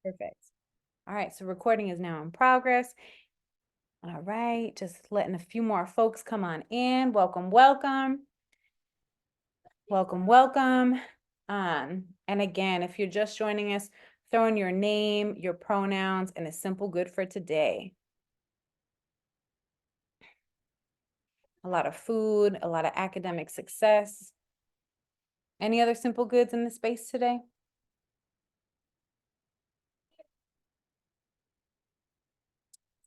Perfect. All right, so recording is now in progress. All right, just letting a few more folks come on in. Welcome, welcome. Welcome, welcome. And again, if you're just joining us, throw in your name, your pronouns, and a simple good for today. A lot of food, a lot of academic success. Any other simple goods in the space today?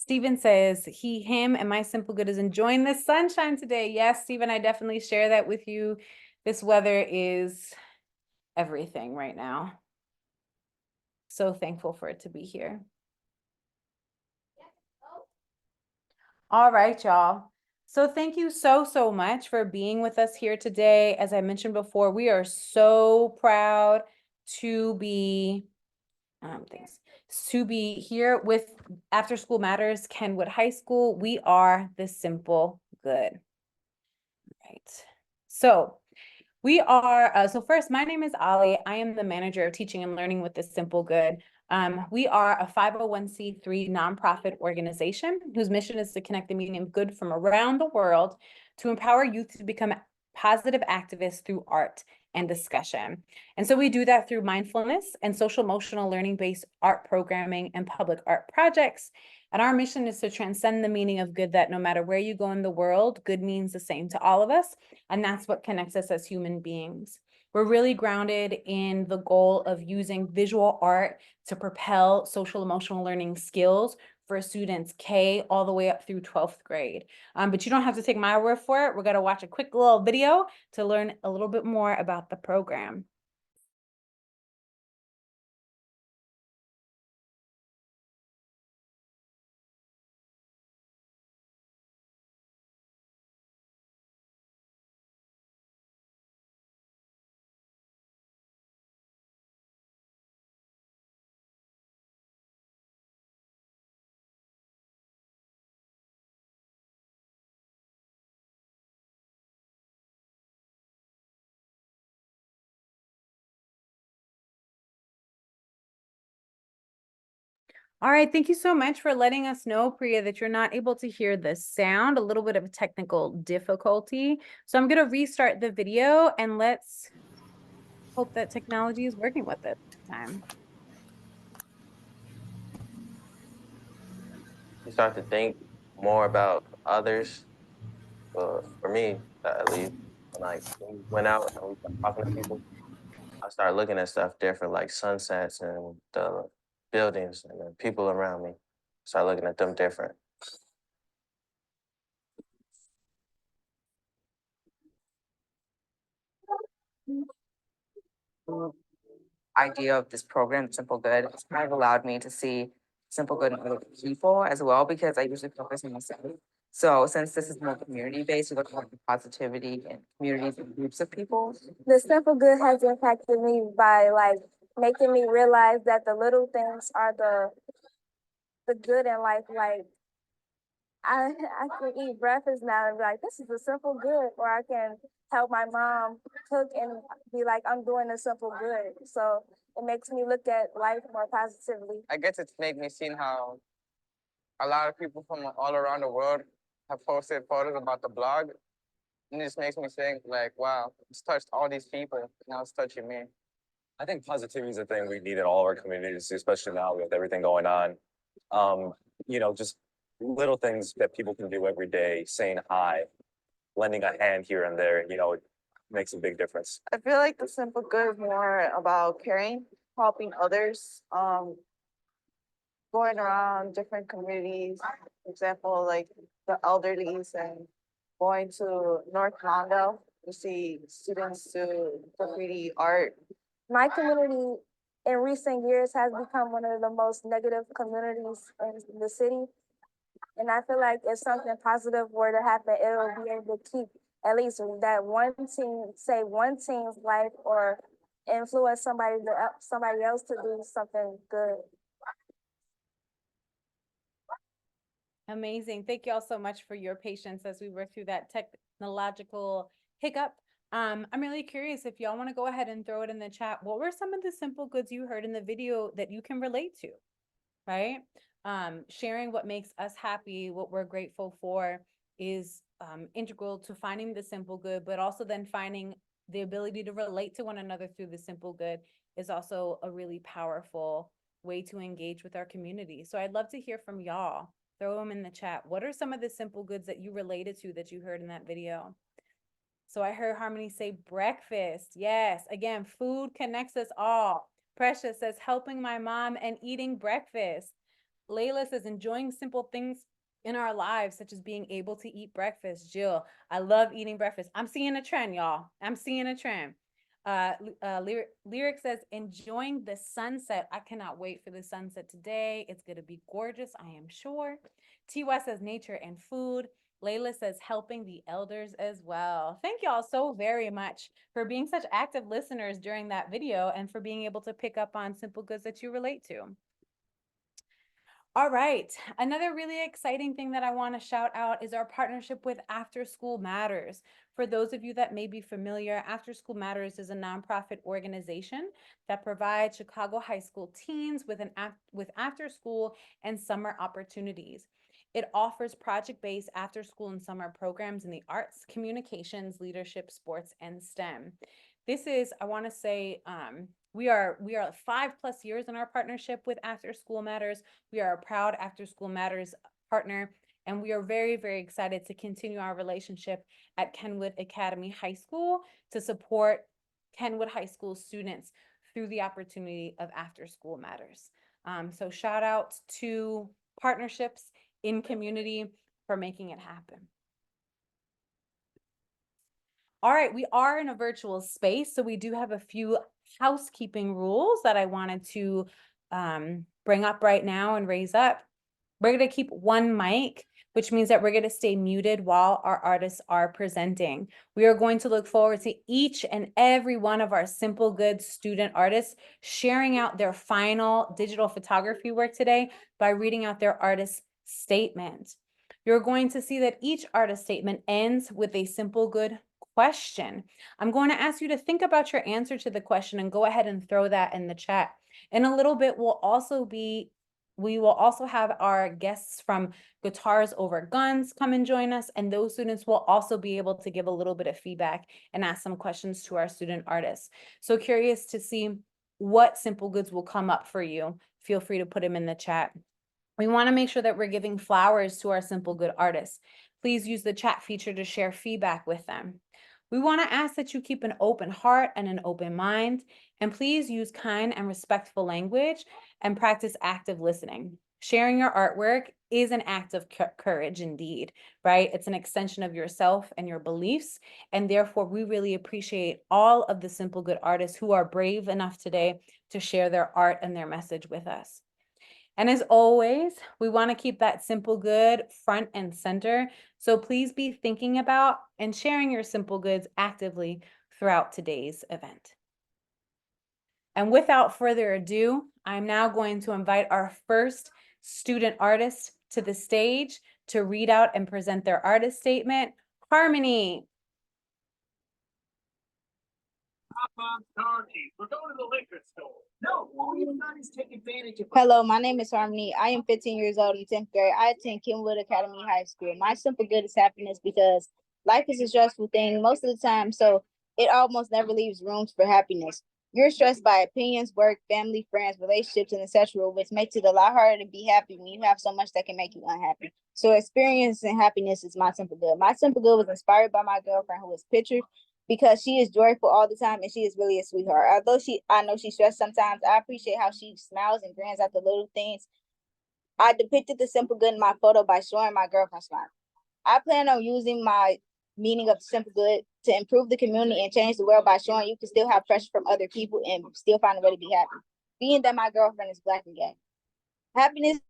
Stephen says him, and my simple good is enjoying the sunshine today. Yes, Stephen, I definitely share that with you. This weather is everything right now. So thankful for it to be here. All right, y'all. So thank you so much for being with us here today. As I mentioned before, we are so proud to be here with After School Matters Kenwood High School. We are the simple good. Right. So we are, so first, my name is Ali. I am the manager of teaching and learning with the Simple Good. We are a 501c3 nonprofit organization whose mission is to connect the meaning of good from around the world to empower youth to become positive activists through art and discussion. And so we do that through mindfulness and social emotional learning-based art programming and public art projects. And our mission is to transcend the meaning of good, that no matter where you go in the world, good means the same to all of us. And that's what connects us as human beings. We're really grounded in the goal of using visual art to propel social emotional learning skills for students K all the way up through 12th grade. But you don't have to take my word for it. We're going to watch a quick little video to learn a little bit more about the program. All right, thank you so much for letting us know, Priya, that you're not able to hear the sound, a little bit of a technical difficulty. So I'm going to restart the video and let's hope that technology is working with it this time. You start to think more about others. For me, at least, when we went out and we started talking to people, I started looking at stuff different, like sunsets and the buildings and the people around me. Start looking at them different. Idea of this program, Simple Good, it's kind of allowed me to see Simple Good in other people as well, because I usually focus on myself. So since this is more community based, we look at the positivity in communities and groups of people. The Simple Good has impacted me by like making me realize that the little things are the good in life. Like I can eat breakfast now and be like, this is a simple good, or I can help my mom cook and be like, I'm doing a simple good. So it makes me look at life more positively. I guess it's made me see how a lot of people from all around the world have posted photos about the blog. And it just makes me think like, wow, it's touched all these people. Now it's touching me. I think positivity is a thing we need in all of our communities, especially now with everything going on. Just little things that people can do every day, saying hi, lending a hand here and there, it makes a big difference. I feel like the simple good is more about caring, helping others, going around different communities, for example, like the elderlies, and going to North Mondale to see students do graffiti art. My community in recent years has become one of the most negative communities in the city. And I feel like if something positive were to happen, it will be able to keep at least that one team, say one team's life, or influence somebody else to do something good. Amazing. Thank you all so much for your patience as we work through that technological hiccup. I'm really curious if y'all want to go ahead and throw it in the chat. What were some of the simple goods you heard in the video that you can relate to, right? Sharing what makes us happy, what we're grateful for is integral to finding the simple good, but also then finding the ability to relate to one another through the simple good is also a really powerful way to engage with our community. So I'd love to hear from y'all. Throw them in the chat. What are some of the simple goods that you related to that you heard in that video? So I heard Harmony say breakfast. Yes, again, food connects us all. Precious says helping my mom and eating breakfast. Layla says enjoying simple things in our lives, such as being able to eat breakfast. Jill, I love eating breakfast. I'm seeing a trend, y'all. I'm seeing a trend. Lyric says enjoying the sunset. I cannot wait for the sunset today. It's going to be gorgeous, I am sure. TY says nature and food. Layla says helping the elders as well. Thank y'all so very much for being such active listeners during that video and for being able to pick up on simple goods that you relate to. All right, another really exciting thing that I want to shout out is our partnership with After School Matters. For those of you that may be familiar, After School Matters is a nonprofit organization that provides Chicago high school teens with after school and summer opportunities. It offers project-based after school and summer programs in the arts, communications, leadership, sports, and STEM. This is, I want to say, we are 5+ years in our partnership with After School Matters. We are a proud After School Matters partner, and we are very, very excited to continue our relationship at Kenwood Academy High School to support Kenwood High School students through the opportunity of After School Matters. So shout out to partnerships in community for making it happen. All right, we are in a virtual space, so we do have a few housekeeping rules that I wanted to bring up right now and raise up. We're going to keep one mic, which means that we're going to stay muted while our artists are presenting. We are going to look forward to each and every one of our Simple Good student artists sharing out their final digital photography work today by reading out their artist statement. You're going to see that each artist statement ends with a Simple Good question. I'm going to ask you to think about your answer to the question and go ahead and throw that in the chat. In a little bit, we will also have our guests from Guitars Over Guns come and join us, and those students will also be able to give a little bit of feedback and ask some questions to our student artists. So curious to see what simple goods will come up for you. Feel free to put them in the chat. We want to make sure that we're giving flowers to our simple good artists. Please use the chat feature to share feedback with them. We want to ask that you keep an open heart and an open mind, and please use kind and respectful language and practice active listening. Sharing your artwork is an act of courage indeed, right? It's an extension of yourself and your beliefs, and therefore we really appreciate all of the simple good artists who are brave enough today to share their art and their message with us. And as always, we want to keep that simple good front and center. So please be thinking about and sharing your simple goods actively throughout today's event. And without further ado, I'm now going to invite our first student artist to the stage to read out and present their artist statement. Harmony. We're going to the liquor store. No, all you've done is take advantage of. Hello, my name is Harmony. I am 15 years old in 10th grade. I attend Kenwood Academy High School. My simple good is happiness because life is a stressful thing most of the time, so it almost never leaves room for happiness. You're stressed by opinions, work, family, friends, relationships, and etc., which makes it a lot harder to be happy when you have so much that can make you unhappy. So experiencing happiness is my simple good. My simple good was inspired by my girlfriend who was pictured because she is joyful all the time and she is really a sweetheart. Although I know she's stressed sometimes, I appreciate how she smiles and grins at the little things. I depicted the simple good in my photo by showing my girlfriend smile. I plan on using my meaning of simple good to improve the community and change the world by showing you can still have pressure from other people and still find a way to be happy. Being that my girlfriend is Black and gay. Happiness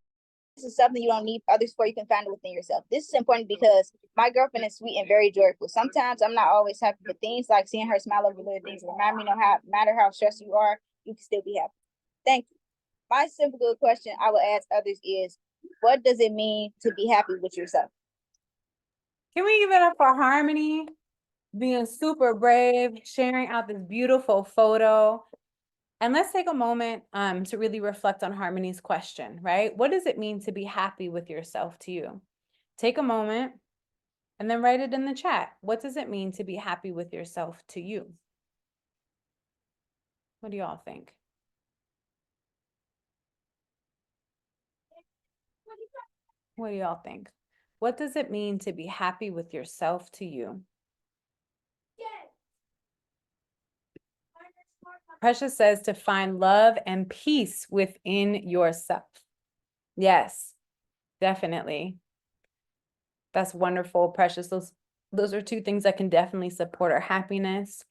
is something you don't need others for, you can find it within yourself. This is important because my girlfriend is sweet and very joyful. Sometimes I'm not always happy, but things like seeing her smile over little things remind me no matter how stressed you are, you can still be happy. Thank you. My simple good question I will ask others is, what does it mean to be happy with yourself? Can we give it up for Harmony? being super brave, sharing out this beautiful photo. And let's take a moment to really reflect on Harmony's question, right? What does it mean to be happy with yourself to you? Take a moment and then write it in the chat. What does it mean to be happy with yourself to you? What do y'all think? What do y'all think? What does it mean to be happy with yourself to you? Precious says to find love and peace within yourself. Yes, definitely. That's wonderful, Precious. Those are two things that can definitely support our happiness.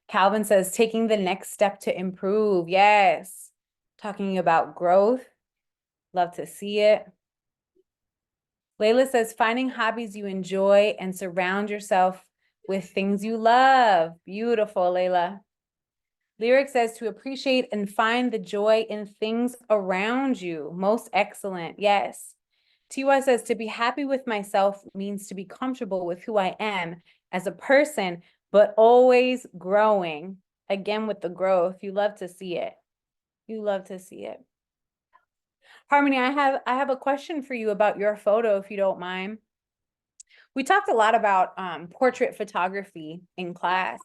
Calvin says taking the next step to improve. Yes. Talking about growth. Love to see it. Layla says finding hobbies you enjoy and surround yourself with things you love. Beautiful, Layla. Lyric says to appreciate and find the joy in things around you. Most excellent. Yes. Tiwa says to be happy with myself means to be comfortable with who I am as a person, but always growing. Again, with the growth, you love to see it. You love to see it. Harmony, I have a question for you about your photo, if you don't mind. We talked a lot about portrait photography in class.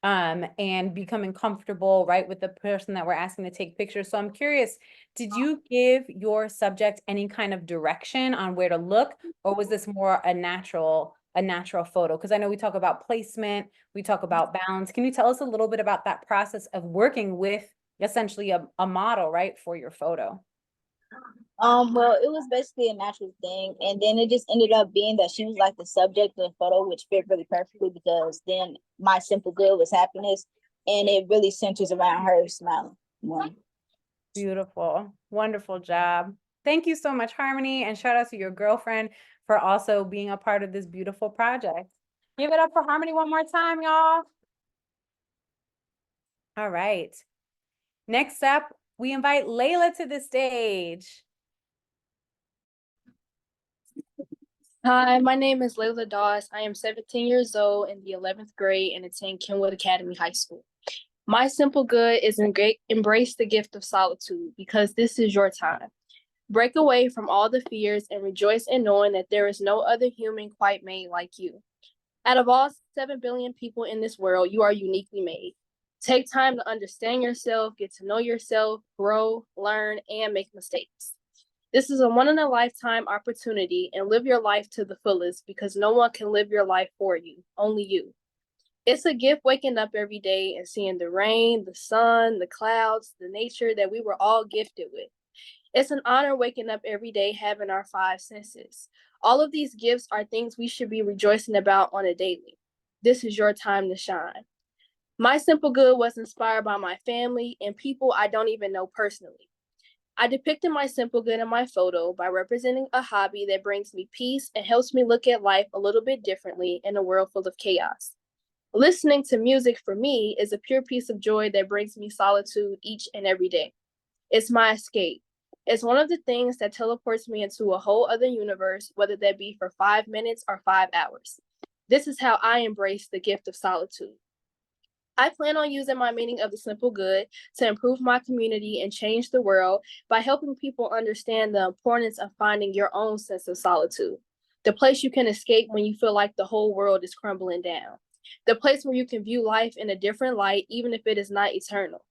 And becoming comfortable, right, with the person that we're asking to take pictures. So I'm curious, did you give your subject any kind of direction on where to look, or was this more a natural photo? Because I know we talk about placement, we talk about balance. Can you tell us a little bit about that process of working with essentially a model, right, for your photo? Well, it was basically a natural thing, and then it just ended up being that she was like the subject of the photo, which fit really perfectly because then my simple good was happiness, and it really centers around her smiling more. Beautiful. Wonderful job. Thank you so much, Harmony, and shout out to your girlfriend for also being a part of this beautiful project. Give it up for Harmony one more time, y'all. All right. Next up, we invite Layla to the stage. Hi, my name is Layla Doss. I am 17 years old in the 11th grade and attend Kenwood Academy High School. My simple good is embrace the gift of solitude because this is your time. Break away from all the fears and rejoice in knowing that there is no other human quite made like you. Out of all 7 billion people in this world, you are uniquely made. Take time to understand yourself, get to know yourself, grow, learn, and make mistakes. This is a one-in-a-lifetime opportunity and live your life to the fullest because no one can live your life for you, only you. It's a gift waking up every day and seeing the rain, the sun, the clouds, the nature that we were all gifted with. It's an honor waking up every day having our 5 senses. All of these gifts are things we should be rejoicing about on a daily. This is your time to shine. My simple good was inspired by my family and people I don't even know personally. I depicted my simple good in my photo by representing a hobby that brings me peace and helps me look at life a little bit differently in a world full of chaos. Listening to music for me is a pure piece of joy that brings me solitude each and every day. It's my escape. It's one of the things that teleports me into a whole other universe, whether that be for 5 minutes or 5 hours. This is how I embrace the gift of solitude. I plan on using my meaning of the simple good to improve my community and change the world by helping people understand the importance of finding your own sense of solitude, the place you can escape when you feel like the whole world is crumbling down, the place where you can view life in a different light, even if it is not eternal.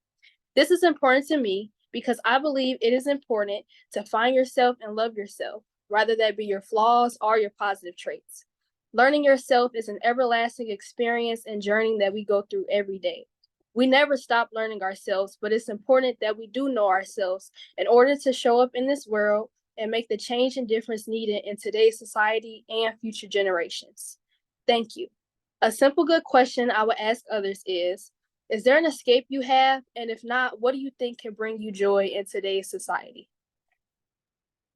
This is important to me because I believe it is important to find yourself and love yourself, rather that be your flaws or your positive traits. Learning yourself is an everlasting experience and journey that we go through every day. We never stop learning ourselves, but it's important that we do know ourselves in order to show up in this world and make the change and difference needed in today's society and future generations. Thank you. A simple good question I would ask others is there an escape you have? And if not, what do you think can bring you joy in today's society?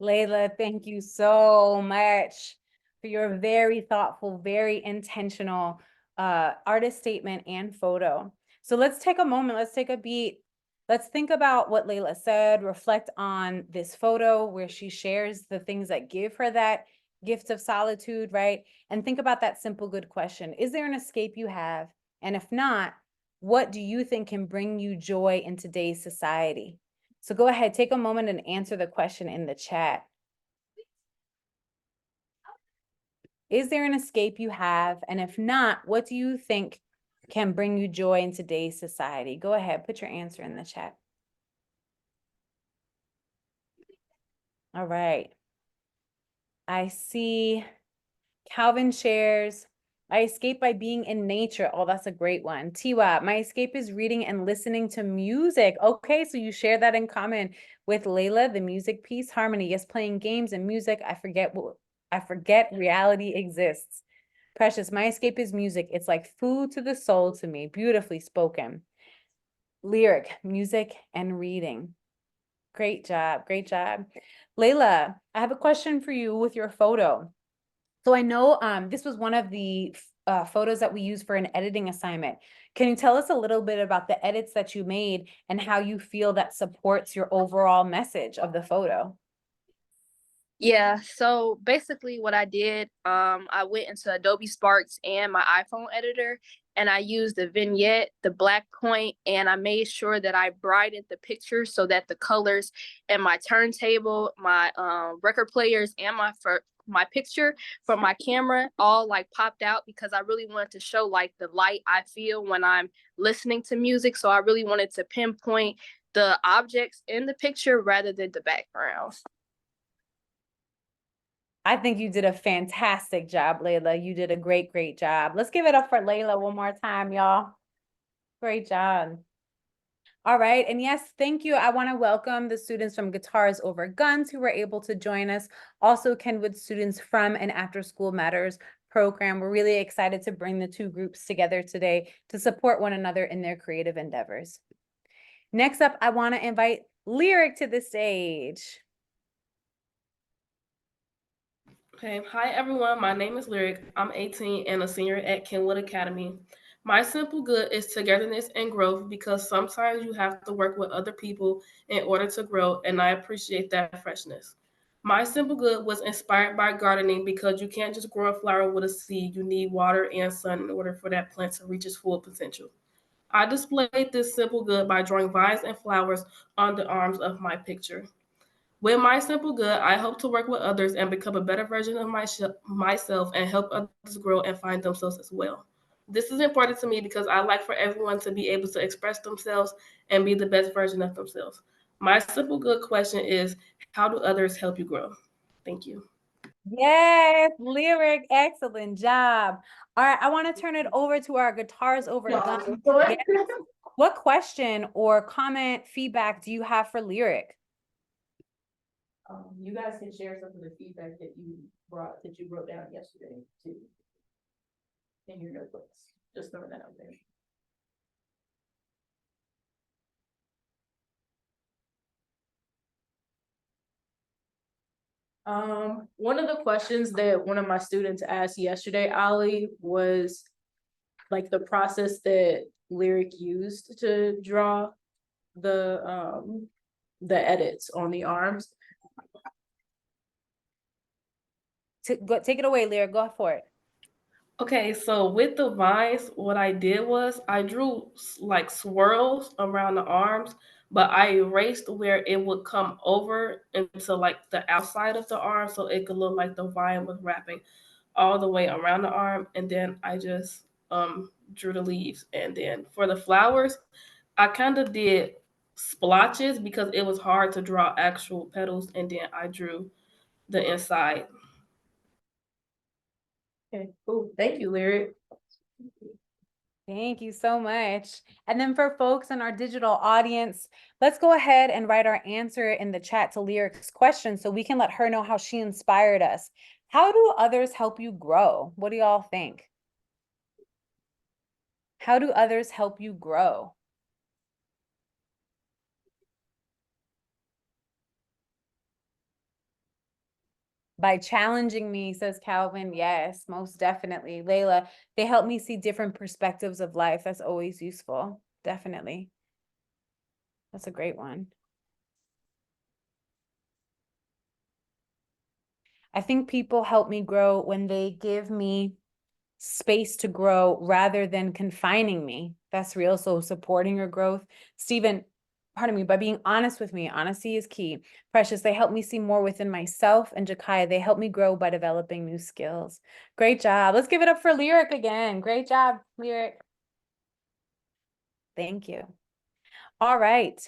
Layla, thank you so much for your very thoughtful, very intentional artist statement and photo. So let's take a moment, let's take a beat. Let's think about what Layla said, reflect on this photo where she shares the things that give her that gift of solitude, right? And think about that simple good question. Is there an escape you have? And if not, what do you think can bring you joy in today's society? So go ahead, take a moment and answer the question in the chat. Is there an escape you have? And if not, what do you think can bring you joy in today's society? Go ahead, put your answer in the chat. All right. I see Calvin shares, I escape by being in nature. Oh, that's a great one. Tiwa, my escape is reading and listening to music. Okay, so you share that in common with Layla, the music piece. Harmony, yes, playing games and music. I forget reality exists. Precious, my escape is music. It's like food to the soul to me. Beautifully spoken. Lyric, music, and reading. Great job. Great job. Layla, I have a question for you with your photo. So I know this was one of the photos that we used for an editing assignment. Can you tell us a little bit about the edits that you made and how you feel that supports your overall message of the photo? Yeah, so basically what I did, I went into Adobe Sparks and my iPhone editor, and I used the vignette, the black point, and I made sure that I brightened the picture so that the colors and my turntable, my record players, and my picture from my camera all like popped out, because I really wanted to show like the light I feel when I'm listening to music. So I really wanted to pinpoint the objects in the picture rather than the background. I think you did a fantastic job, Layla. You did a great, great job. Let's give it up for Layla one more time, y'all. Great job. All right. And yes, thank you. I want to welcome the students from Guitars Over Guns who were able to join us. Also, Kenwood students from an After School Matters program. We're really excited to bring the two groups together today to support one another in their creative endeavors. Next up, I want to invite Lyric to the stage. Okay, hi everyone. My name is Lyric. I'm 18 and a senior at Kenwood Academy. My simple good is togetherness and growth, because sometimes you have to work with other people in order to grow, and I appreciate that freshness. My simple good was inspired by gardening, because you can't just grow a flower with a seed. You need water and sun in order for that plant to reach its full potential. I displayed this simple good by drawing vines and flowers on the arms of my picture. With my simple good, I hope to work with others and become a better version of myself and help others grow and find themselves as well. This is important to me because I like for everyone to be able to express themselves and be the best version of themselves. My simple good question is, how do others help you grow? Thank you. Yes, Lyric, excellent job. All right, I want to turn it over to our Guitars Over Guns. Yes. What question or comment, feedback do you have for Lyric? You guys can share some of the feedback that you wrote down yesterday too. In your notebooks, just throwing that out there. One of the questions that one of my students asked yesterday, Ali, was like the process that Lyric used to draw the edits on the arms. Take it away, Lyric, go for it. Okay, so with the vines, what I did was I drew like swirls around the arms, but I erased where it would come over into like the outside of the arm, so it could look like the vine was wrapping all the way around the arm. And then I just drew the leaves. And then for the flowers, I kind of did splotches because it was hard to draw actual petals, and then I drew the inside. Okay, cool. Thank you, Lyric. Thank you so much. And then for folks in our digital audience, let's go ahead and write our answer in the chat to Lyric's question so we can let her know how she inspired us. How do others help you grow? What do y'all think? How do others help you grow? By challenging me, says Calvin. Yes, most definitely. Layla, they help me see different perspectives of life. That's always useful. Definitely. That's a great one. I think people help me grow when they give me space to grow rather than confining me. That's real. So supporting your growth. Stephen, pardon me, by being honest with me, honesty is key. Precious, they help me see more within myself. And Jakaya, they help me grow by developing new skills. Great job. Let's give it up for Lyric again. Great job, Lyric. Thank you. All right.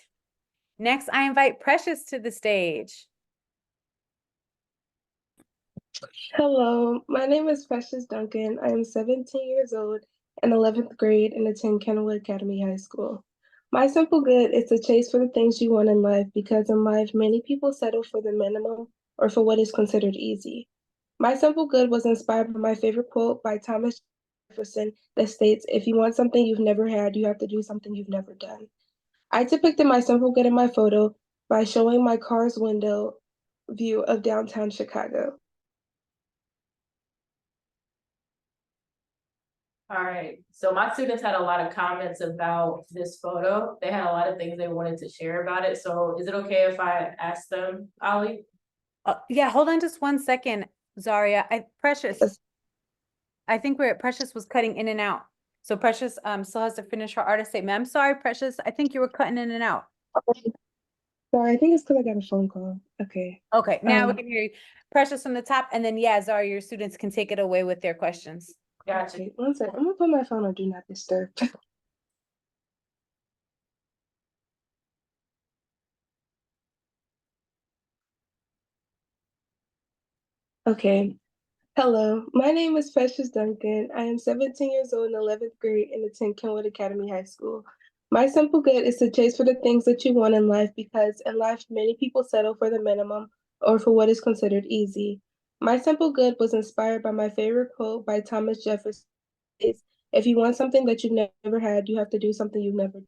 Next, I invite Precious to the stage. Hello, my name is Precious Duncan. I am 17 years old in 11th grade and attend Kenwood Academy High School. My simple good is to chase for the things you want in life because in life, many people settle for the minimum or for what is considered easy. My simple good was inspired by my favorite quote by Thomas Jefferson that states, "If you want something you've never had, you have to do something you've never done." I depicted my simple good in my photo by showing my car's window view of downtown Chicago. All right, so my students had a lot of comments about this photo. They had a lot of things they wanted to share about it. So is it okay if I ask them, Ali? Yeah, hold on just 1 second, Zaria. Precious, I think Precious was cutting in and out. So Precious still has to finish her artist statement. I'm sorry, Precious. I think you were cutting in and out. Sorry, I think it's because I got a phone call. Okay. Okay, now we can hear you. Precious from the top, and then yeah, Zaria, your students can take it away with their questions. Gotcha. Okay, 1 second. I'm gonna put my phone on Do Not Disturb. Okay. Hello, my name is Precious Duncan. I am 17 years old in 11th grade and attend Kenwood Academy High School. My simple good is to chase for the things that you want in life because in life, many people settle for the minimum or for what is considered easy. My simple good was inspired by my favorite quote by Thomas Jefferson. Is, "If you want something that you've never had, you have to do something you've never."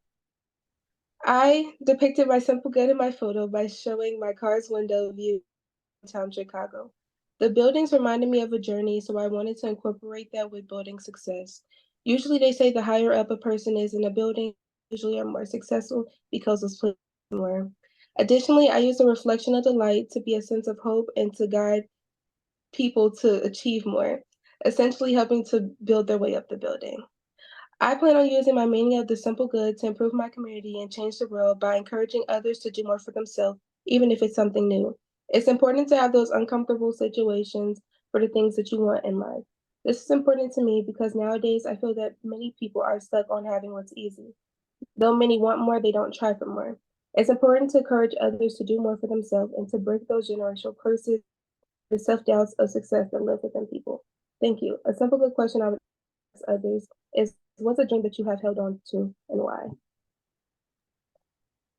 I depicted my simple good in my photo by showing my car's window view of downtown Chicago. The buildings reminded me of a journey, so I wanted to incorporate that with building success. Usually, they say the higher up a person is in a building, usually are more successful because it's placed more. Additionally, I use a reflection of the light to be a sense of hope and to guide people to achieve more, essentially helping to build their way up the building. I plan on using my meaning of the simple good to improve my community and change the world by encouraging others to do more for themselves, even if it's something new. It's important to have those uncomfortable situations for the things that you want in life. This is important to me because nowadays I feel that many people are stuck on having what's easy. Though many want more, they don't try for more. It's important to encourage others to do more for themselves and to break those generational curses, the self doubts of success that live within people. Thank you. A simple good question I would ask others is, what's a dream that you have held on to and why?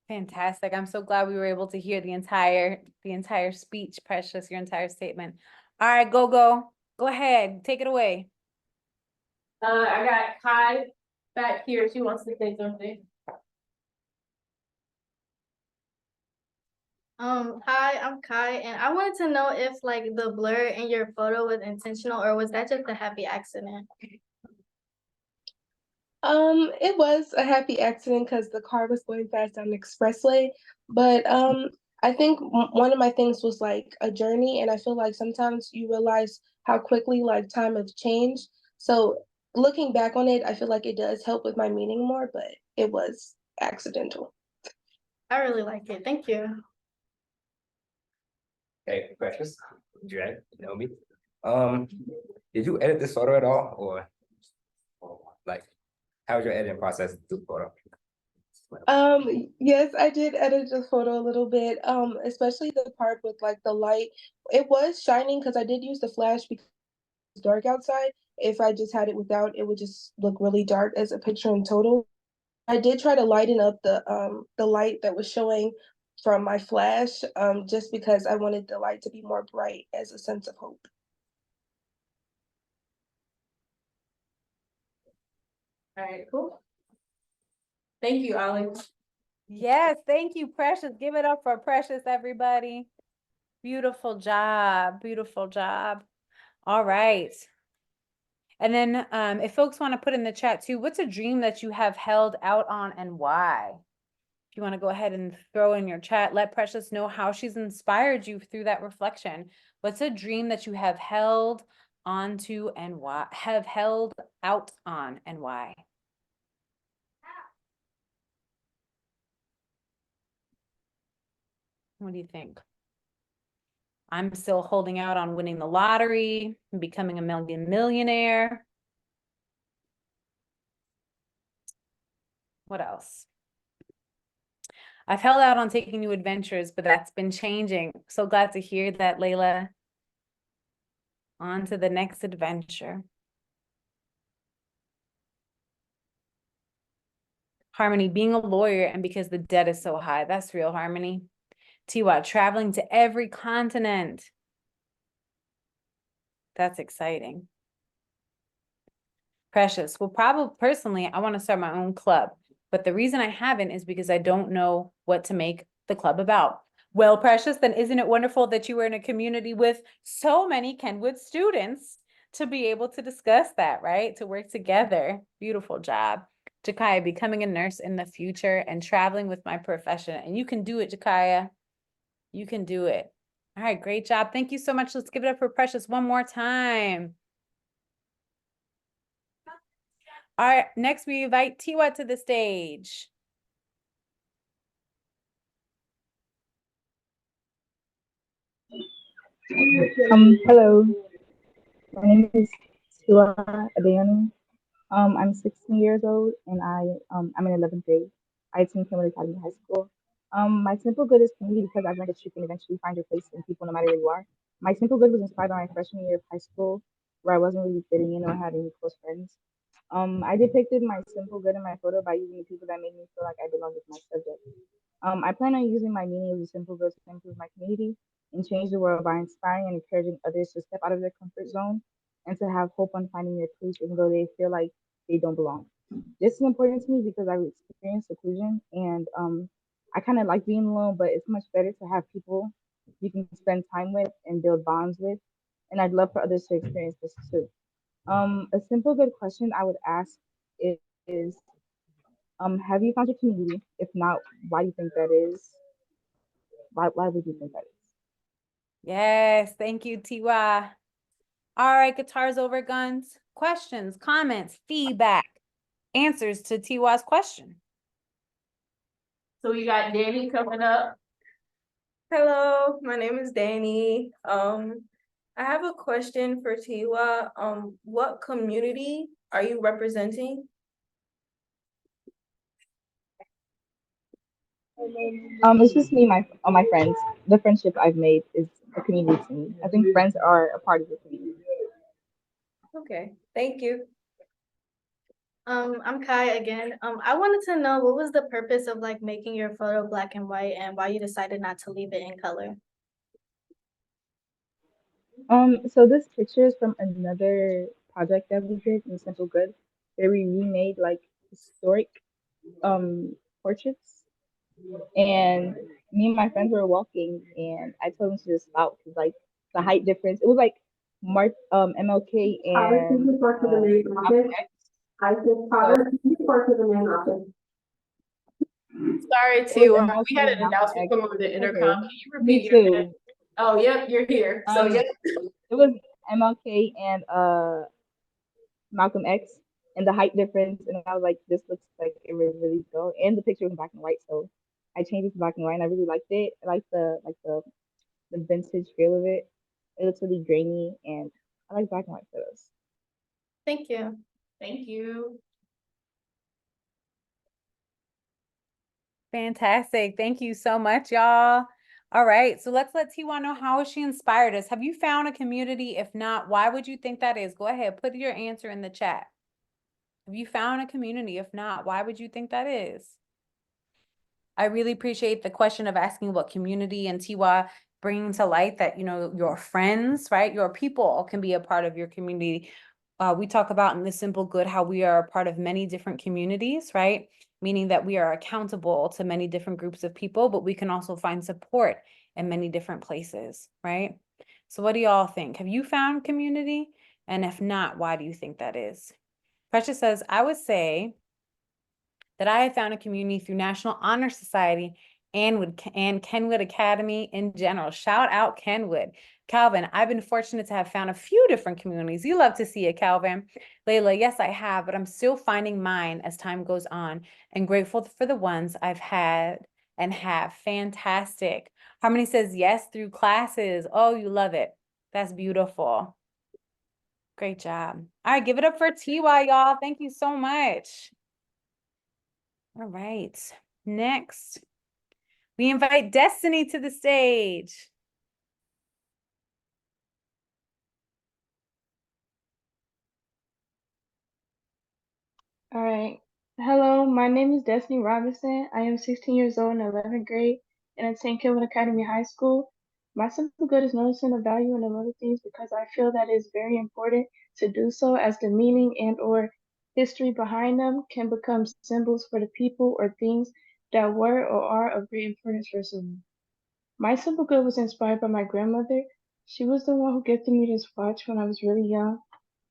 Fantastic. I'm so glad we were able to hear the entire speech, Precious, your entire statement. All right, go ahead, take it away. I got Kai back here. She wants to say something. Hi, I'm Kai, and I wanted to know if like the blur in your photo was intentional or was that just a happy accident? It was a happy accident because the car was going fast on the expressway. But I think one of my things was like a journey, and I feel like sometimes you realize how quickly like time has changed. So looking back on it, I feel like it does help with my meaning more, but it was accidental. I really like it. Thank you. Hey, Precious, Dre, you know me. Did you edit this photo at all, or like, how was your editing process to the photo? Yes, I did edit the photo a little bit. Especially the part with like the light. It was shining because I did use the flash because it's dark outside. If I just had it without, it would just look really dark as a picture in total. I did try to lighten up the light that was showing from my flash, just because I wanted the light to be more bright as a sense of hope. All right, cool. Thank you, Ali. Yes, thank you, Precious. Give it up for Precious, everybody. Beautiful job, beautiful job. All right. And then if folks want to put in the chat too, what's a dream that you have held out on and why? If you want to go ahead and throw in your chat, let Precious know how she's inspired you through that reflection. What's a dream that you have held onto and why, have held out on and why? What do you think? I'm still holding out on winning the lottery and becoming a millionaire. What else? I've held out on taking new adventures, but that's been changing. So glad to hear that, Layla. On to the next adventure. Harmony, being a lawyer and because the debt is so high. That's real, Harmony. Tiwa, traveling to every continent. That's exciting. Precious, well, probably personally, I want to start my own club. But the reason I haven't is because I don't know what to make the club about. Well, Precious, then isn't it wonderful that you were in a community with so many Kenwood students to be able to discuss that, right? To work together. Beautiful job. Jakaya, becoming a nurse in the future and traveling with my profession. And you can do it, Jakaya. You can do it. All right, great job. Thank you so much. Let's give it up for Precious one more time. All right, next we invite Tiwa to the stage. Hello. My name is Tiwa Adeyemi. I'm 16 years old and I'm in 11th grade. I attend Kenwood Academy High School. My simple good is community because I've learned that you can eventually find your place in people no matter where you are. My simple good was inspired by my freshman year of high school where I wasn't really fitting in or had any close friends. I depicted my simple good in my photo by using the people that made me feel like I belonged with my subject. I plan on using my meaning of the simple good to improve my community and change the world by inspiring and encouraging others to step out of their comfort zone and to have hope on finding their place even though they feel like they don't belong. This is important to me because I've experienced seclusion and I kind of like being alone, but it's much better to have people you can spend time with and build bonds with. And I'd love for others to experience this too. A simple good question I would ask is have you found your community? If not, why do you think that is? Why would you think that is? Yes, thank you, Tiwa. All right, guitars over guns. Questions, comments, feedback, answers to Tiwa's question. So we got Danny coming up. Hello, my name is Danny. I have a question for Tiwa. What community are you representing? It's just me, my friends. The friendship I've made is a community to me. I think friends are a part of the community. Okay, thank you. I'm Kai again. I wanted to know what was the purpose of like making your photo black and white and why you decided not to leave it in color. So this picture is from another project that we did in Central Good, where we remade like historic portraits. And me and my friends were walking, and I told them to just stop because like the height difference. It was like MLK and Malcolm X. Sorry It was to MLK we had and an Malcolm announcement X. from over the intercom. Okay, Can you me repeat your too. Oh, yep, you're here. So yep. It was MLK and Malcolm X and the height difference, and I was like, this looks like it was really cool. And the picture was in black and white, so I changed it to black and white, and I really liked it. I like the vintage feel of it. It looks really grainy, and I like black and white photos. Thank you. Thank you. Fantastic. Thank you so much, y'all. All right, so let's let Tiwa know how she inspired us. Have you found a community? If not, why would you think that is? Go ahead, put your answer in the chat. Have you found a community? If not, why would you think that is? I really appreciate the question of asking what community and Tiwa bringing to light that, you know, your friends, right? Your people can be a part of your community. We talk about in the simple good how we are a part of many different communities, right? Meaning that we are accountable to many different groups of people, but we can also find support in many different places, right? So what do y'all think? Have you found community? And if not, why do you think that is? Precious says, I would say that I have found a community through National Honor Society and Kenwood Academy in general. Shout out Kenwood. Calvin, I've been fortunate to have found a few different communities. You love to see it, Calvin. Layla, yes, I have, but I'm still finding mine as time goes on and grateful for the ones I've had and have. Fantastic. Harmony says yes through classes. Oh, you love it. That's beautiful. Great job. All right, give it up for TY, y'all. Thank you so much. All right, next, we invite Destiny to the stage. All right. Hello, my name is Destiny Robinson. I am 16 years old in 11th grade and attend Kenwood Academy High School. My simple good is noticing the value in the little things because I feel that it's very important to do so, as the meaning and or history behind them can become symbols for the people or things that were or are of great importance for someone. My simple good was inspired by my grandmother. She was the one who gifted me this watch when I was really young.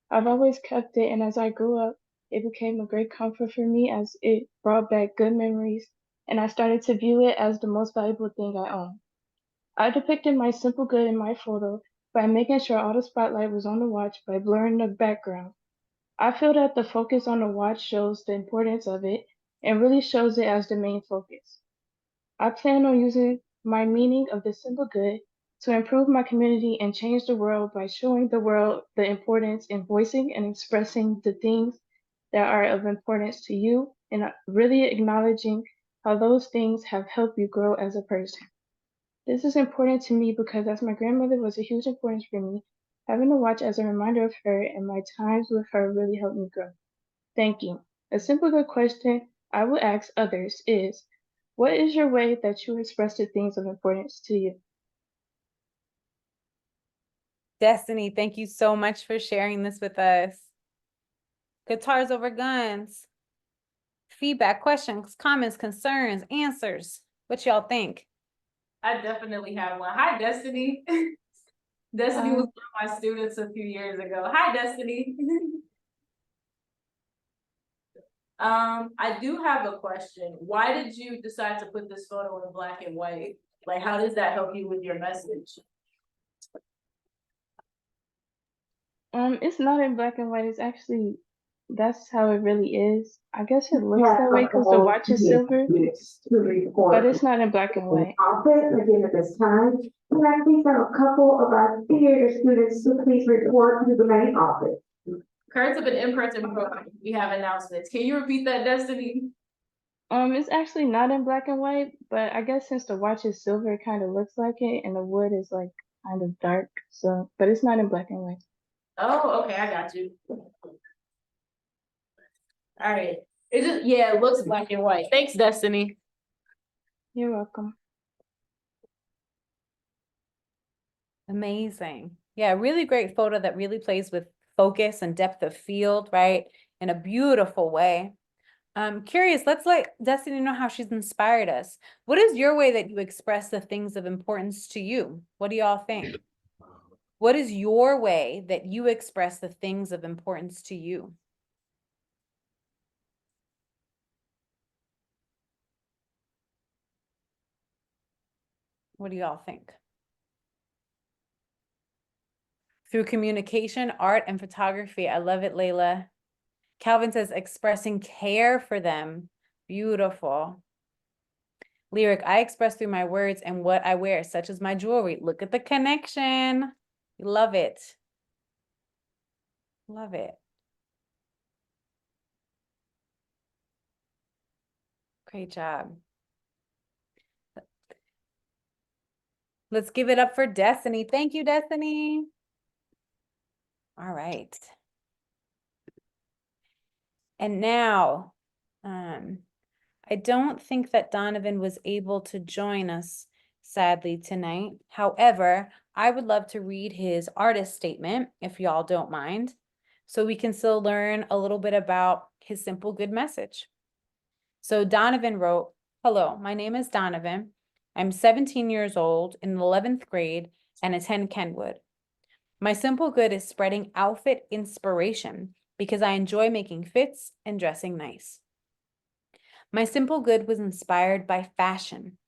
I've always kept it, and as I grew up, it became a great comfort for me as it brought back good memories, and I started to view it as the most valuable thing I own. I depicted my simple good in my photo by making sure all the spotlight was on the watch by blurring the background. I feel that the focus on the watch shows the importance of it and really shows it as the main focus. I plan on using my meaning of the simple good to improve my community and change the world by showing the world the importance in voicing and expressing the things that are of importance to you and really acknowledging how those things have helped you grow as a person. This is important to me because as my grandmother was a huge importance for me, having a watch as a reminder of her and my times with her really helped me grow. Thank you. A simple good question I would ask others is, what is your way that you express the things of importance to you? Destiny, thank you so much for sharing this with us. Guitars over guns. Feedback, questions, comments, concerns, answers. What y'all think? I definitely have one. Hi, Destiny. Destiny was one of my students a few years ago. Hi, Destiny. I do have a question. Why did you decide to put this photo in black and white? Like, how does that help you with your message? It's not in black and white. It's actually, that's how it really is. I guess it looks that way because the watch is silver, but it's not in black and white. Office again at this time. Can I please have a couple of our theater students to please report to the main office? Currents of an in-person program. We have announcements. Can you repeat that, Destiny? It's actually not in black and white, but I guess since the watch is silver, it kind of looks like it, and the wood is like kind of dark. So, but it's not in black and white. Oh, okay, I got you. All right. It looks black and white. Thanks, Destiny. You're welcome. Amazing. Yeah, really great photo that really plays with focus and depth of field, right? In a beautiful way. Curious, let's let Destiny know how she's inspired us. What is your way that you express the things of importance to you? What do y'all think? What is your way that you express the things of importance to you? What do y'all think? Through communication, art, and photography. I love it, Layla. Calvin says expressing care for them. Beautiful. Lyric, I express through my words and what I wear, such as my jewelry. Look at the connection. Love it. Love it. Great job. Let's give it up for Destiny. Thank you, Destiny. All right. And now, I don't think that Donovan was able to join us, sadly, tonight. However, I would love to read his artist statement, if y'all don't mind, so we can still learn a little bit about his simple good message. So Donovan wrote, "Hello, my name is Donovan. I'm 17 years old in the 11th grade and attend Kenwood. My simple good is spreading outfit inspiration because I enjoy making fits and dressing nice. My simple good was inspired by fashion.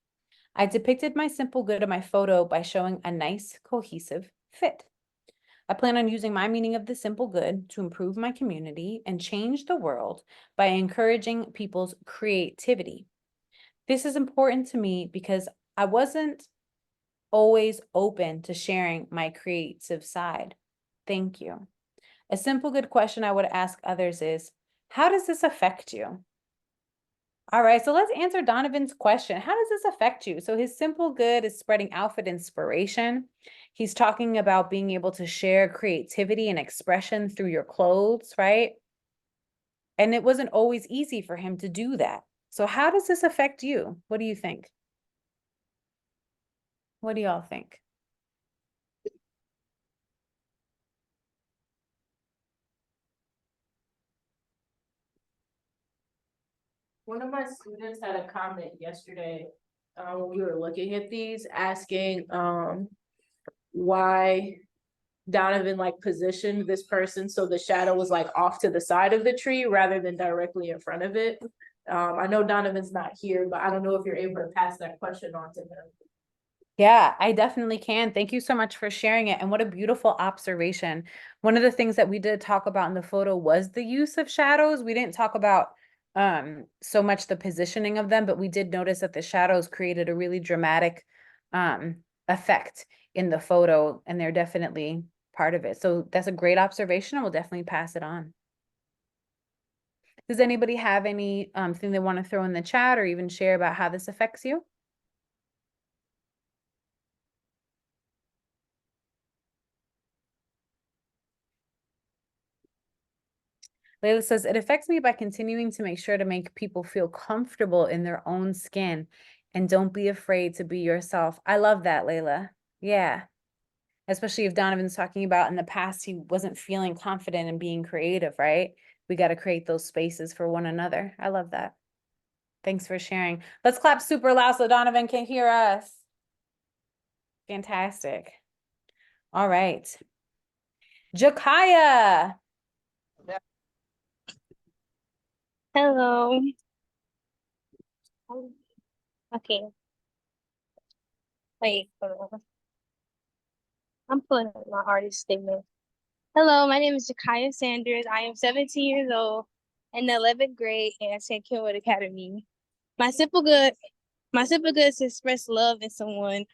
I depicted my simple good in my photo by showing a nice, cohesive fit. I plan on using my meaning of the simple good to improve my community and change the world by encouraging people's creativity. This is important to me because I wasn't always open to sharing my creative side. Thank you. A simple good question I would ask others is, how does this affect you? All right, so let's answer Donovan's question. How does this affect you? So his simple good is spreading outfit inspiration. He's talking about being able to share creativity and expression through your clothes, right? And it wasn't always easy for him to do that. So how does this affect you? What do you think? What do y'all think? One of my students had a comment yesterday, when we were looking at these, asking, why Donovan like positioned this person so the shadow was like off to the side of the tree rather than directly in front of it. I know Donovan's not here, but I don't know if you're able to pass that question on to him. Yeah, I definitely can. Thank you so much for sharing it. And what a beautiful observation. One of the things that we did talk about in the photo was the use of shadows. We didn't talk about so much the positioning of them, but we did notice that the shadows created a really dramatic effect in the photo, and they're definitely part of it. So that's a great observation, and we'll definitely pass it on. Does anybody have any thing they want to throw in the chat or even share about how this affects you? Layla says, it affects me by continuing to make sure to make people feel comfortable in their own skin and don't be afraid to be yourself. I love that, Layla. Yeah. Especially if Donovan's talking about in the past, he wasn't feeling confident in being creative, right? We got to create those spaces for one another. I love that. Thanks for sharing. Let's clap super loud so Donovan can hear us. Fantastic. All right. Jakaya. Hello. Okay. Wait, hold on. I'm pulling up my artist statement. Hello, my name is Jakaya Sanders. I am 17 years old in the 11th grade at St. Kenwood Academy. My simple good, my simple good is to express love in someone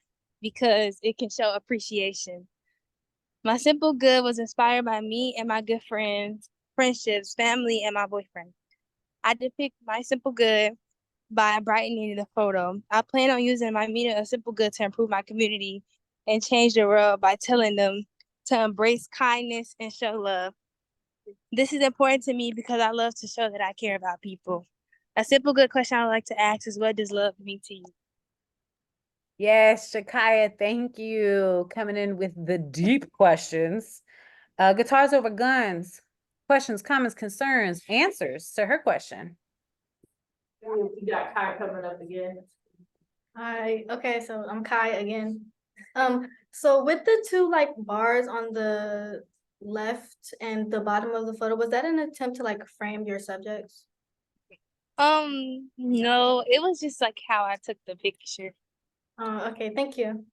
because it can show appreciation. My simple good was inspired by me and my good friends, friendships, family, and my boyfriend. I depict my simple good by brightening the photo. I plan on using my media of simple good to improve my community and change the world by telling them to embrace kindness and show love. This is important to me because I love to show that I care about people. A simple good question I would like to ask is, what does love mean to you? Yes, Shakaya, thank you. Coming in with the deep questions. Guitars over guns. Questions, comments, concerns, answers to her question. We got Kai coming up again. Hi, okay, so I'm Kai again. So with the two like bars on the left and the bottom of the photo, was that an attempt to like frame your subjects? No, it was just like how I took the picture. Okay, thank you.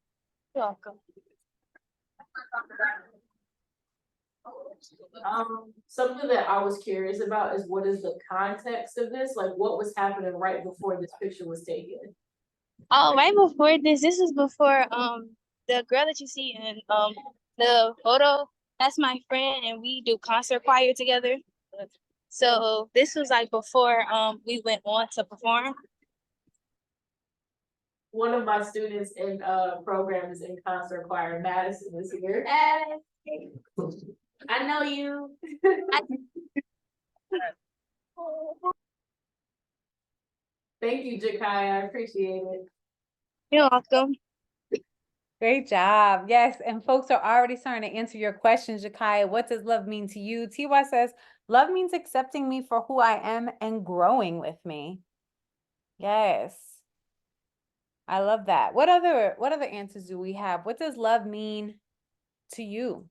You're welcome. Something that I was curious about is what is the context of this? Like what was happening right before this picture was taken? Oh, right before this was before the girl that you see in the photo, that's my friend and we do concert choir together. So this was like before we went on to perform. One of my students in program is in concert choir. Madison is here. Hey. I know you. Thank you, Jakai. I appreciate it. You're welcome. Great job. Yes, and folks are already starting to answer your questions, Jakaya. What does love mean to you? TY says, love means accepting me for who I am and growing with me. Yes. I love that. What other answers do we have? What does love mean to you?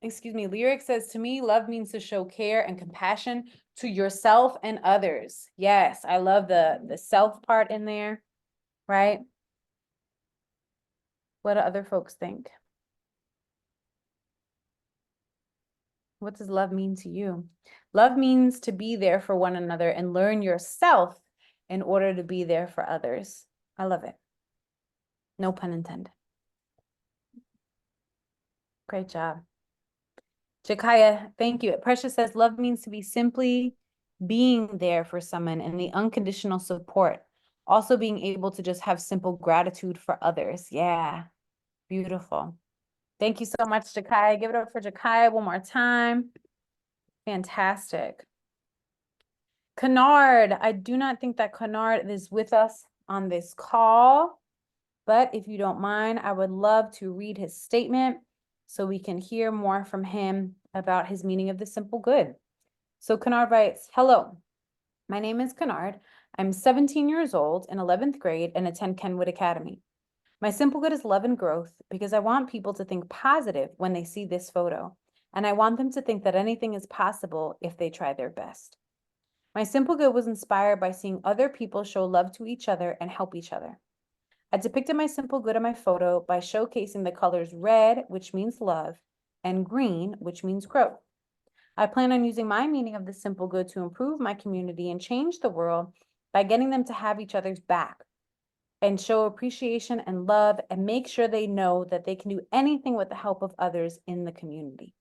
Excuse me, Lyric says, to me, love means to show care and compassion to yourself and others. Yes, I love the self part in there, right? What do other folks think? What does love mean to you? Love means to be there for one another and learn yourself in order to be there for others. I love it. No pun intended. Great job. Jakaya, thank you. Precious says, love means to be simply being there for someone and the unconditional support. Also being able to just have simple gratitude for others. Yeah, beautiful. Thank you so much, Jakaya. Give it up for Jakaya one more time. Fantastic. Kennard, I do not think that Kennard is with us on this call, but if you don't mind, I would love to read his statement so we can hear more from him about his meaning of the simple good. So Kennard writes, hello, my name is Kennard. I'm 17 years old in 11th grade and attend Kenwood Academy. My simple good is love and growth because I want people to think positive when they see this photo, and I want them to think that anything is possible if they try their best. My simple good was inspired by seeing other people show love to each other and help each other. I depicted my simple good in my photo by showcasing the colors red, which means love, and green, which means growth. I plan on using my meaning of the simple good to improve my community and change the world by getting them to have each other's back and show appreciation and love and make sure they know that they can do anything with the help of others in the community.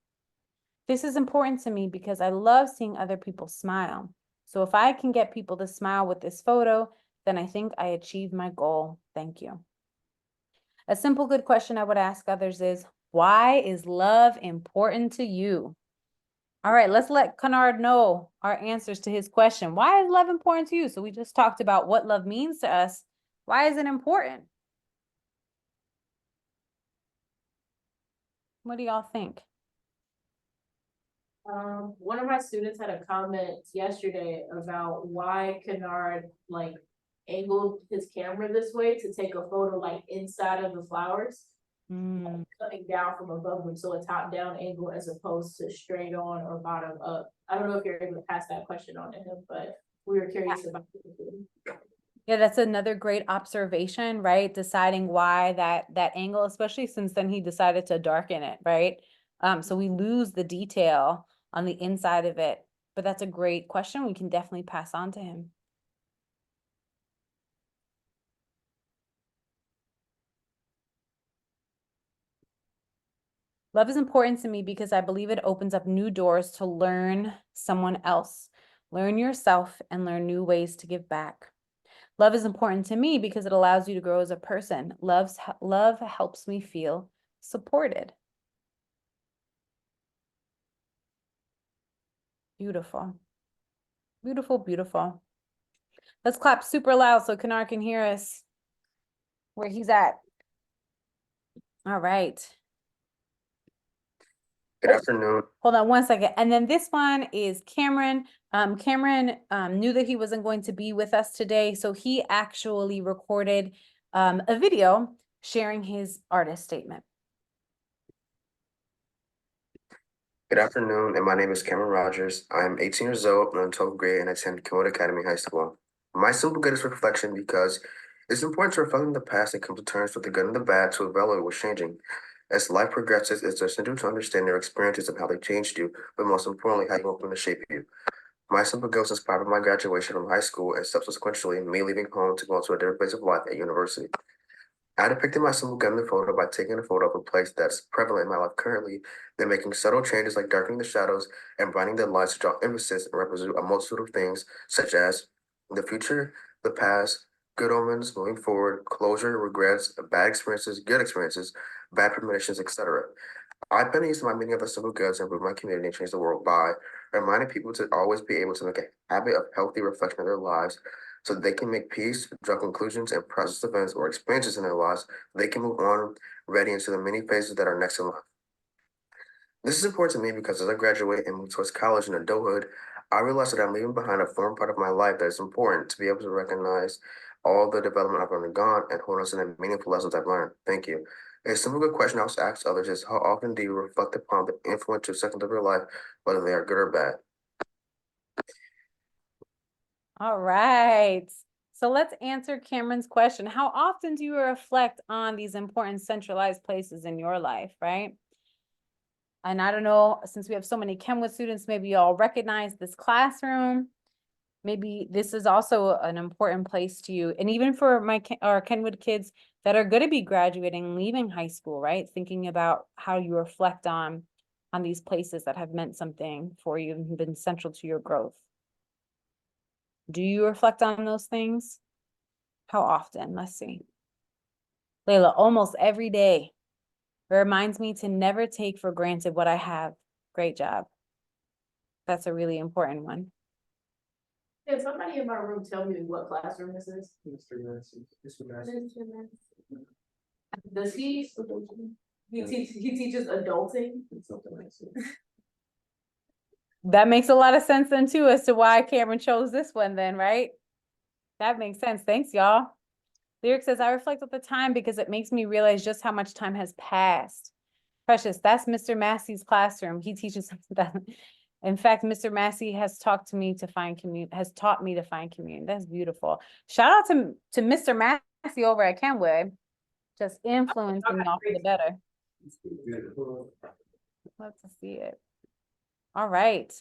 This is important to me because I love seeing other people smile. So if I can get people to smile with this photo, then I think I achieved my goal. Thank you. A simple good question I would ask others is, why is love important to you? All right, let's let Kennard know our answers to his question. Why is love important to you? So we just talked about what love means to us. Why is it important? What do y'all think? One of my students had a comment yesterday about why Kennard like angled his camera this way to take a photo like inside of the flowers, coming down from above them, so a top-down angle as opposed to straight on or bottom up. I don't know if you're able to pass that question on to him, but we were curious about it. Yeah, that's another great observation, right? Deciding why that angle, especially since then he decided to darken it, right? So we lose the detail on the inside of it. But that's a great question. We can definitely pass on to him. Love is important to me because I believe it opens up new doors to learn someone else, learn yourself, and learn new ways to give back. Love is important to me because it allows you to grow as a person. Love helps me feel supported. Beautiful. Beautiful, beautiful. Let's clap super loud so Kennard can hear us where he's at. All right. Good afternoon. Hold on one second. And then this one is Cameron. Cameron knew that he wasn't going to be with us today, so he actually recorded a video sharing his artist statement. Good afternoon, and my name is Cameron Rogers. I am 18 years old, and I'm 12th grade, and attend Kenwood Academy High School. My simple good is reflection because it's important to reflect on the past and come to terms with the good and the bad to evaluate what's changing. As life progresses, it's essential to understand your experiences and how they changed you, but most importantly, how you want them to shape you. My simple goal is inspired by my graduation from high school and subsequently me leaving home to go to a different phase of life at university. I depicted my simple good in the photo by taking a photo of a place that's prevalent in my life currently, then making subtle changes like darkening the shadows and brightening the lights to draw emphasis and represent a multitude of things such as the future, the past, good omens, moving forward, closure, regrets, bad experiences, good experiences, bad premonitions, etc. I've been using my meaning of the simple goods and improve my community and change the world by reminding people to always be able to make a habit of healthy reflection of their lives so that they can make peace, draw conclusions, and process events or experiences in their lives. They can move on ready into the many phases that are next in life. This is important to me because as I graduate and move towards college and adulthood, I realize that I'm leaving behind a form part of my life that is important to be able to recognize all the development I've undergone and hold on to the meaningful lessons I've learned. Thank you. A simple good question I also ask others is how often do you reflect upon the influential seconds of your life, whether they are good or bad? All right. So let's answer Cameron's question. How often do you reflect on these important centralized places in your life, right? And I don't know, since we have so many Kenwood students, maybe you all recognize this classroom. Maybe this is also an important place to you. And even for our Kenwood kids that are going to be graduating, leaving high school, right? Thinking about how you reflect on these places that have meant something for you and been central to your growth. Do you reflect on those things? How often? Let's see. Layla, almost every day. It reminds me to never take for granted what I have. Great job. That's a really important one. Can somebody in my room tell me what classroom this is? Mr. Massey. Does he teaches adulting? That makes a lot of sense then too as to why Cameron chose this one then, right? That makes sense. Thanks, y'all. Lyric says, I reflect on the time because it makes me realize just how much time has passed. Precious, that's Mr. Massey's classroom. He teaches that. In fact, Mr. Massey has taught me to find community. That's beautiful. Shout out to Mr. Massey over at Kenwood, just influencing y'all for the better. Love to see it. All right.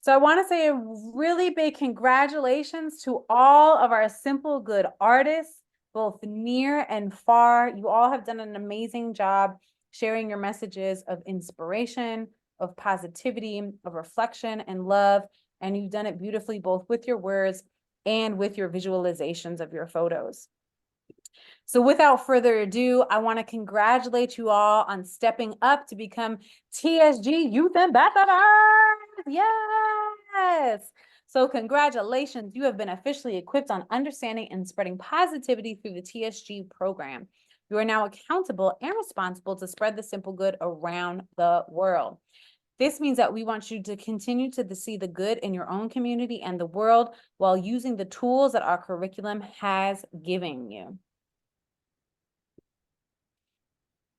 So I want to say a really big congratulations to all of our Simple Good artists, both near and far. You all have done an amazing job sharing your messages of inspiration, of positivity, of reflection and love. And you've done it beautifully, both with your words and with your visualizations of your photos. So without further ado, I want to congratulate you all on stepping up to become TSG Youth Ambassadors. Yes. So congratulations, you have been officially equipped on understanding and spreading positivity through the TSG program. You are now accountable and responsible to spread the simple good around the world. This means that we want you to continue to see the good in your own community and the world while using the tools that our curriculum has given you.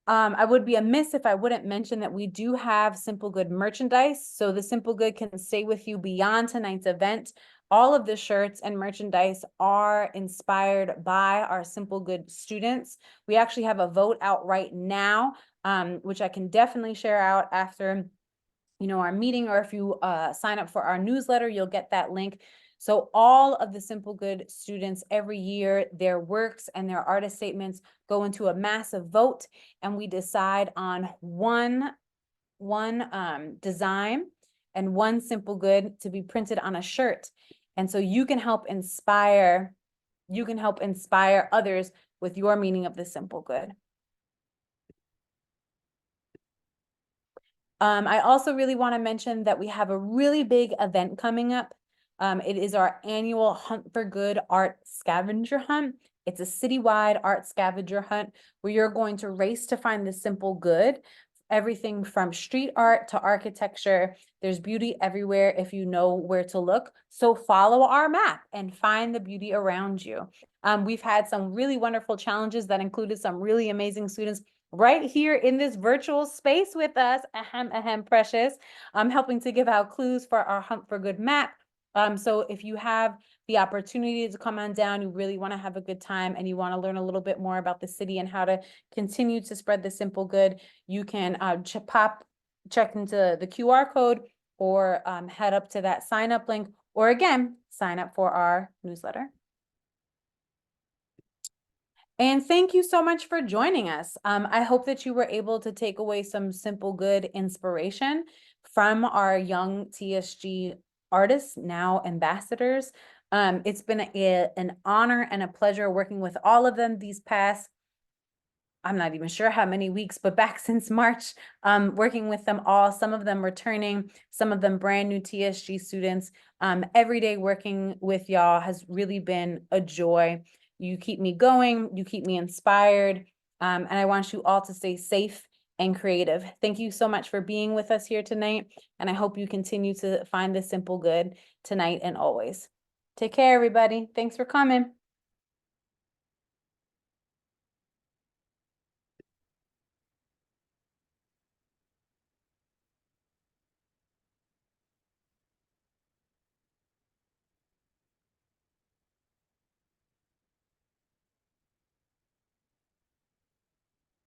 I would be amiss if I wouldn't mention that we do have Simple Good merchandise. So the Simple Good can stay with you beyond tonight's event. All of the shirts and merchandise are inspired by our Simple Good students. We actually have a vote out right now, which I can definitely share out after our meeting, or if you sign up for our newsletter, you'll get that link. So all of the Simple Good students every year, their works and their artist statements go into a massive vote, and we decide on one design and one Simple Good to be printed on a shirt. And so you can help inspire others with your meaning of the Simple Good. I also really want to mention that we have a really big event coming up. It is our annual Hunt for Good art scavenger hunt. It's a citywide art scavenger hunt where you're going to race to find the simple good. Everything from street art to architecture. There's beauty everywhere if you know where to look. So follow our map and find the beauty around you. We've had some really wonderful challenges that included some really amazing students right here in this virtual space with us. Precious. I'm helping to give out clues for our Hunt for Good map. So if you have the opportunity to come on down, you really want to have a good time and you want to learn a little bit more about the city and how to continue to spread the simple good, you can check into the QR code or head up to that sign up link, or again, sign up for our newsletter. And thank you so much for joining us. I hope that you were able to take away some simple good inspiration from our young TSG artists, now ambassadors. It's been an honor and a pleasure working with all of them these past, I'm not even sure how many weeks, but back since March, working with them all, some of them returning, some of them brand new TSG students. Every day working with y'all has really been a joy. You keep me going, you keep me inspired, and I want you all to stay safe and creative. Thank you so much for being with us here tonight, and I hope you continue to find the simple good tonight and always. Take care, everybody. Thanks for coming.